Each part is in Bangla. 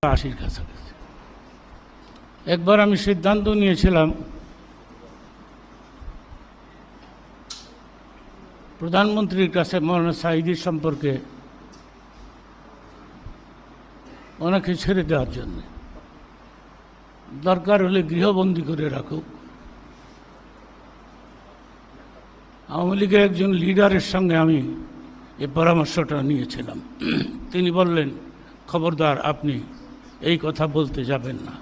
80-র কাছাকাছি। একবার আমি সিদ্ধান্ত নিয়েছিলাম প্রধানমন্ত্রীর কাছে মৌলানা সাঈদীর সম্পর্কে ওনাকে ছেড়ে দেওয়ার জন্য, দরকার হলে গৃহবন্দী করে রাখুক। আওয়ামী লীগের একজন লিডারের সঙ্গে আমি এই পরামর্শটা নিয়েছিলাম। তিনি বললেন, খবরদার, আপনি এই কথা বলতে যাবেন না,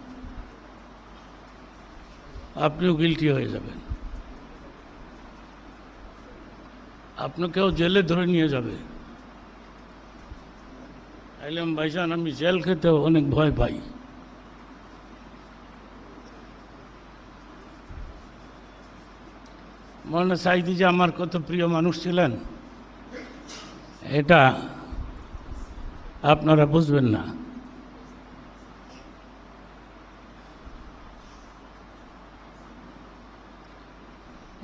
আপনিও গিলটি হয়ে যাবেন, আপনাকেও জেলে ধরে নিয়ে যাবে। আইলাম, ভাইজান, আমি জেল খেতেও অনেক ভয় পাই। মৌলানা সাঈদী যে আমার কত প্রিয় মানুষ ছিলেন, এটা আপনারা বুঝবেন না।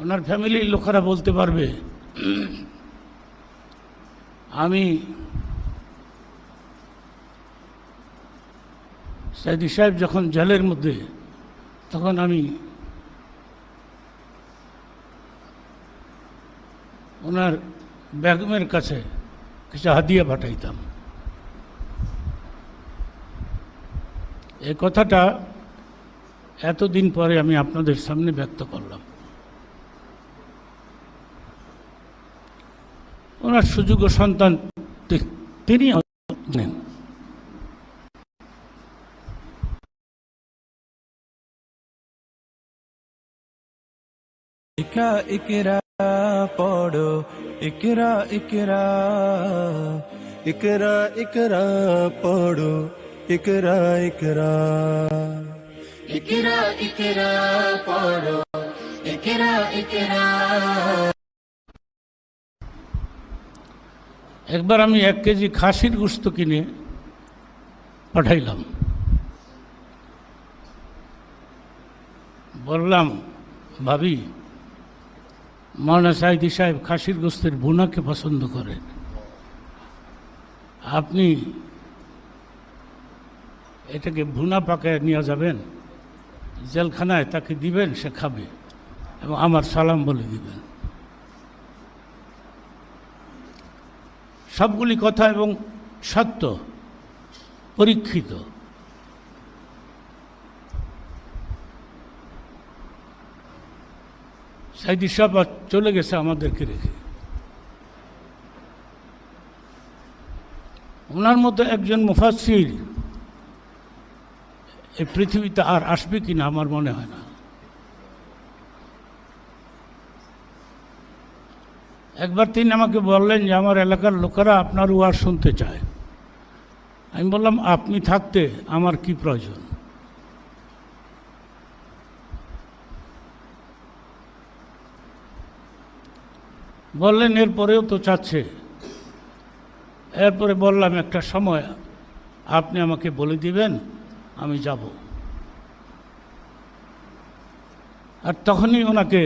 ওনার ফ্যামিলির লোকেরা বলতে পারবে, আমি সাঈদী সাহেব যখন জেলের মধ্যে, তখন আমি ওনার বেগমের কাছে কিছু হাদিয়া পাঠাইতাম। এই কথাটা এতদিন পরে আমি আপনাদের সামনে ব্যক্ত করলাম। ওনার সুযোগ্য সন্তান তিনি জানেন। ইকরা ইকরা পড়ো, ইকরা ইকরা, ইকরা ইকরা পড়ো, ইকরা ইকরা, ইকরা ইকরা পড়ো, ইকরা ইকরা। একবার আমি 1 কেজি খাসির গোশত কিনে পাঠাইলাম। বললাম, ভাবি, মৌলানা সাঈদী সাহেব খাসির গোশতের ভুনাকে পছন্দ করেন, আপনি এটাকে ভুনা পাকায় নিয়ে যাবেন, জেলখানায় তাকে দিবেন, সে খাবে এবং আমার সালাম বলে দিবেন। সবগুলি কথা এবং সত্য, পরীক্ষিত। সাঈদী সাহেব চলে গেছে আমাদেরকে রেখে। ওনার মতো একজন মুফাসসির এই পৃথিবীতে আর আসবে কিনা আমার মনে হয় না। একবার তিনি আমাকে বললেন যে আমার এলাকার লোকেরা আপনার ওয়াজ শুনতে চায়। আমি বললাম, আপনি থাকতে আমার কি প্রয়োজন? বললেন, এরপরেও তো চাচ্ছে। এরপরে বললাম, একটা সময় আপনি আমাকে বলে দিবেন, আমি যাব। আর তখনই ওনাকে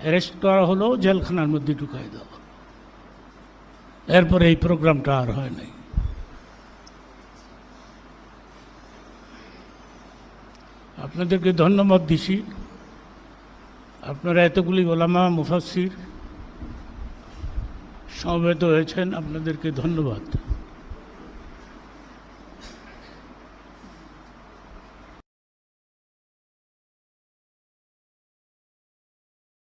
অ্যারেস্ট করা হলো, জেলখানার মধ্যে ঢুকাই দেওয়া। এরপরে এই প্রোগ্রামটা আর হয় নাই। আপনাদেরকে ধন্যবাদ দিছি, আপনারা এতগুলি ওলামা মুফাসসির সমবেত হয়েছেন, আপনাদেরকে ধন্যবাদ।